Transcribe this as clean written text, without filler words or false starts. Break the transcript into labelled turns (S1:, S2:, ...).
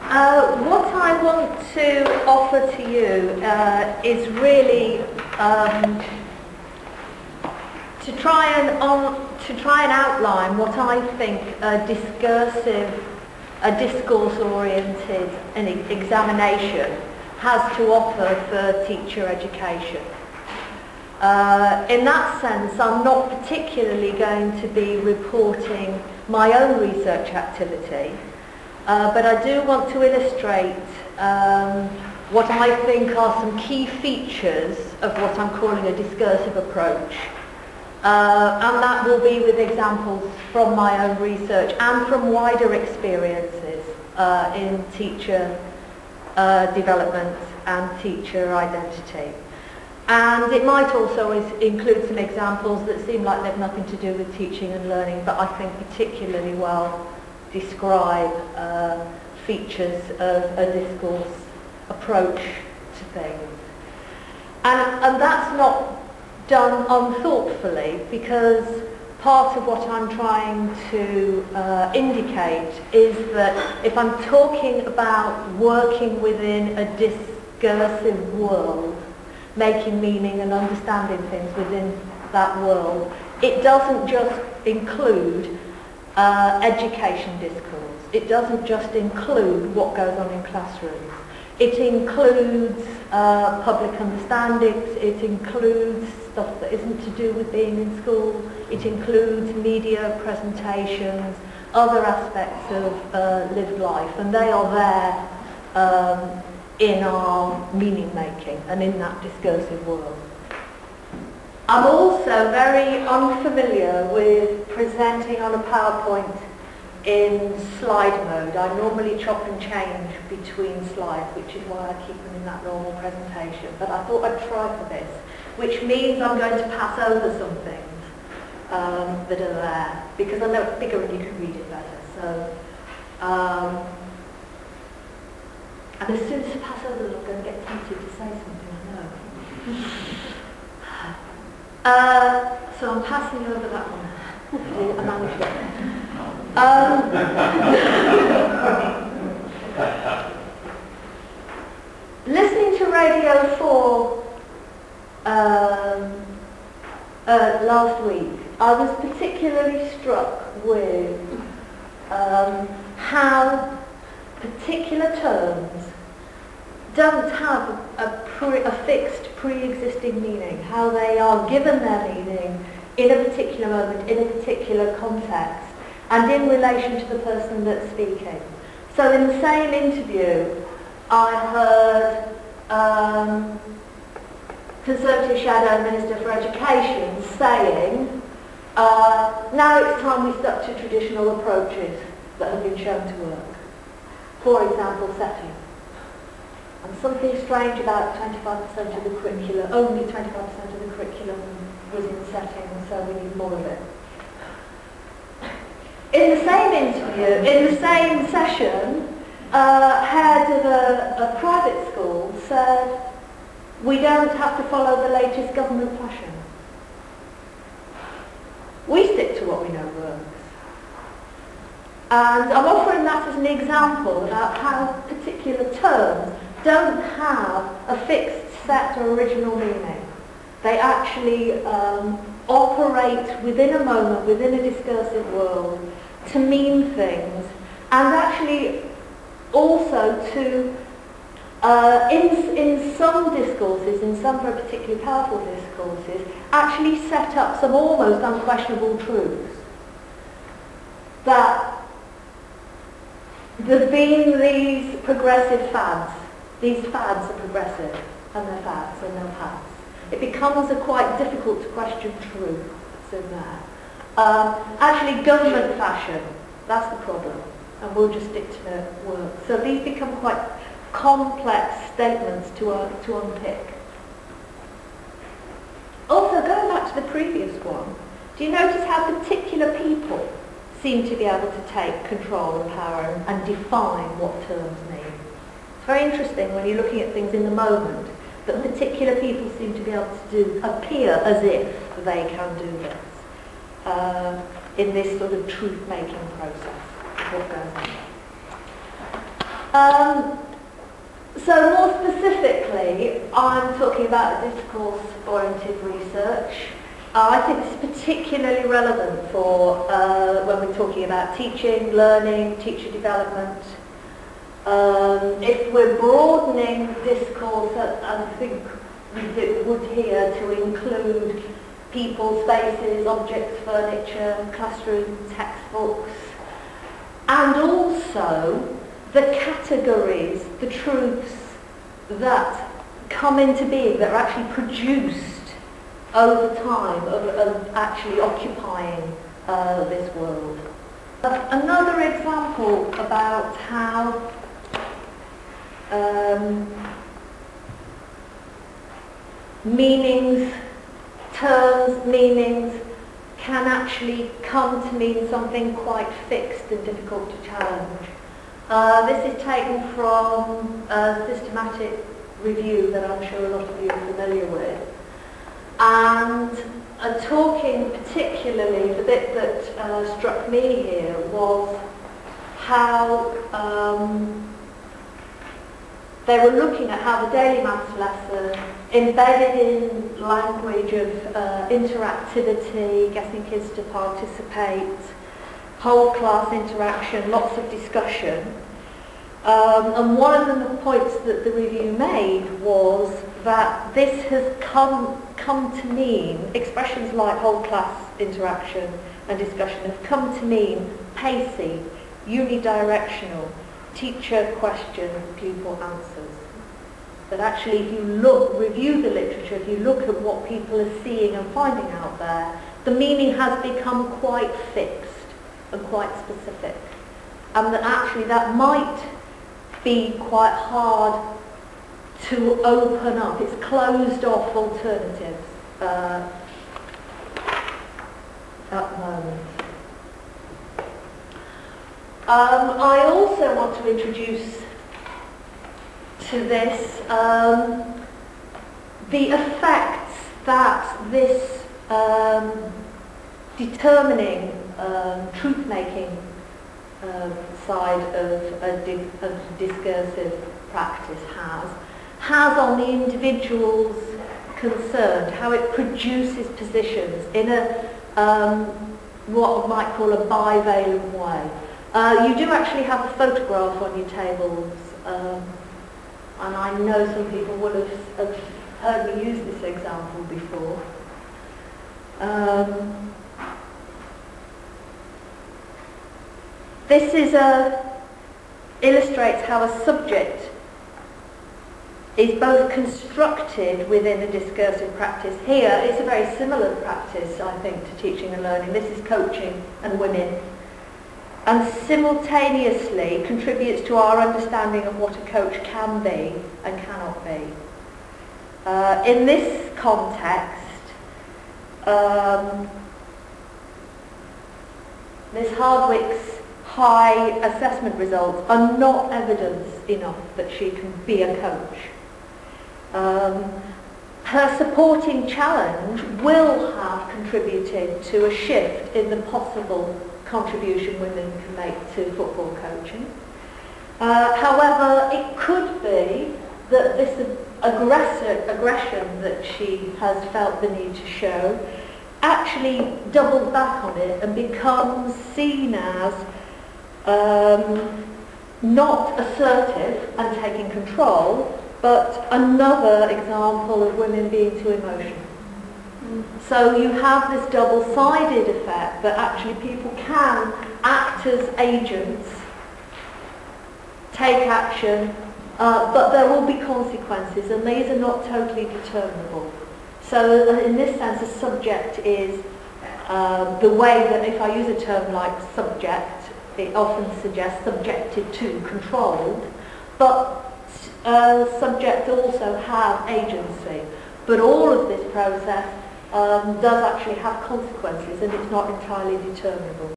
S1: What I want to offer to you is really to try and outline what I think a discourse-oriented examination has to offer for teacher education. In that sense, I'm not particularly going to be reporting my own research activity, but I do want to illustrate what I think are some key features of what I'm calling a discursive approach. And that will be with examples from my own research and from wider experiences in teacher development and teacher identity. And it might also include some examples that seem like they've nothing to do with teaching and learning, but I think particularly well describe features of a discourse approach to things. And that's not done unthoughtfully, because part of what I'm trying to indicate is that if I'm talking about working within a discursive world, making meaning and understanding things within that world, it doesn't just include education discourse. It doesn't just include what goes on in classrooms. It includes public understandings, it includes stuff that isn't to do with being in school, it includes media presentations, other aspects of lived life, and they are there in our meaning making and in that discursive world. I'm also very unfamiliar with presenting on a PowerPoint in slide mode. I normally chop and change between slides, which is why I keep them in that normal presentation. But I thought I'd try for this, which means I'm going to pass over some things that are there, because I know it's bigger and you can read it better. So, and as soon as I pass over, I'm going to get tempted to say something, I know. So I'm passing over that one. I managed it. Listening to Radio 4 last week, I was particularly struck with how particular terms don't have a fixed pre-existing meaning, how they are given their meaning in a particular moment, in a particular context, and in relation to the person that's speaking. So in the same interview, I heard Conservative Shadow Minister for Education saying, now it's time we stuck to traditional approaches that have been shown to work. For example, setting. And something strange about 25% of the curriculum, only 25% of the curriculum was in setting, so we need more of it. In the same interview, in the same session, head of a private school said, we don't have to follow the latest government fashion. We stick to what we know works. And I'm offering that as an example about how particular terms don't have a fixed set or original meaning. They actually operate within a moment, within a discursive world, to mean things, and actually also to, in some discourses, in some very particularly powerful discourses, actually set up some almost unquestionable truths. That there have been these progressive fads. These fads are progressive, and they're fads, and they're fads. It becomes a quite difficult to question truth that's in there. Actually, government fashion, that's the problem, and we'll just stick to work. So these become quite complex statements to unpick. Also, going back to the previous one, do you notice how particular people seem to be able to take control and power and define what terms mean? It's very interesting when you're looking at things in the moment, that particular people seem to be able to appear as if they can do this. In this sort of truth-making process, what goes on. So more specifically, I'm talking about discourse-oriented research. I think this is particularly relevant for when we're talking about teaching, learning, teacher development. If we're broadening discourse, I think we would here to include people, spaces, objects, furniture, classroom, textbooks, and also the categories, the truths that come into being, that are actually produced over time of actually occupying this world. Another example about how meanings, terms, meanings can actually come to mean something quite fixed and difficult to challenge. This is taken from a systematic review that I'm sure a lot of you are familiar with. And talking particularly, the bit that struck me here was how they were looking at how the daily maths lesson, embedded in language of interactivity, getting kids to participate, whole class interaction, lots of discussion. And one of the points that the review made was that this has come to mean, expressions like whole class interaction and discussion have come to mean pacey, unidirectional, teacher question, pupil answers. That actually if you review the literature, if you look at what people are seeing and finding out there, the meaning has become quite fixed and quite specific. And that actually that might be quite hard to open up. It's closed off alternatives at the moment. I also want to introduce to this the effects that this determining truth-making side of discursive practice has on the individuals concerned, how it produces positions in a what one might call a bivalent way. You do actually have a photograph on your tables, and I know some people would have heard me use this example before. This illustrates how a subject is both constructed within a discursive practice. Here, it's a very similar practice, I think, to teaching and learning. This is coaching and women, and simultaneously contributes to our understanding of what a coach can be and cannot be. In this context, Ms. Hardwick's high assessment results are not evidence enough that she can be a coach. Her supporting challenge will have contributed to a shift in the possible contribution women can make to football coaching. However, it could be that this aggression that she has felt the need to show actually doubles back on it and becomes seen as not assertive and taking control, but another example of women being too emotional. So you have this double-sided effect that actually people can act as agents, take action, but there will be consequences, and these are not totally determinable. So in this sense, a subject is the way that, if I use a term like subject, it often suggests subjected to, controlled, but subjects also have agency. But all of this process does actually have consequences, and it's not entirely determinable.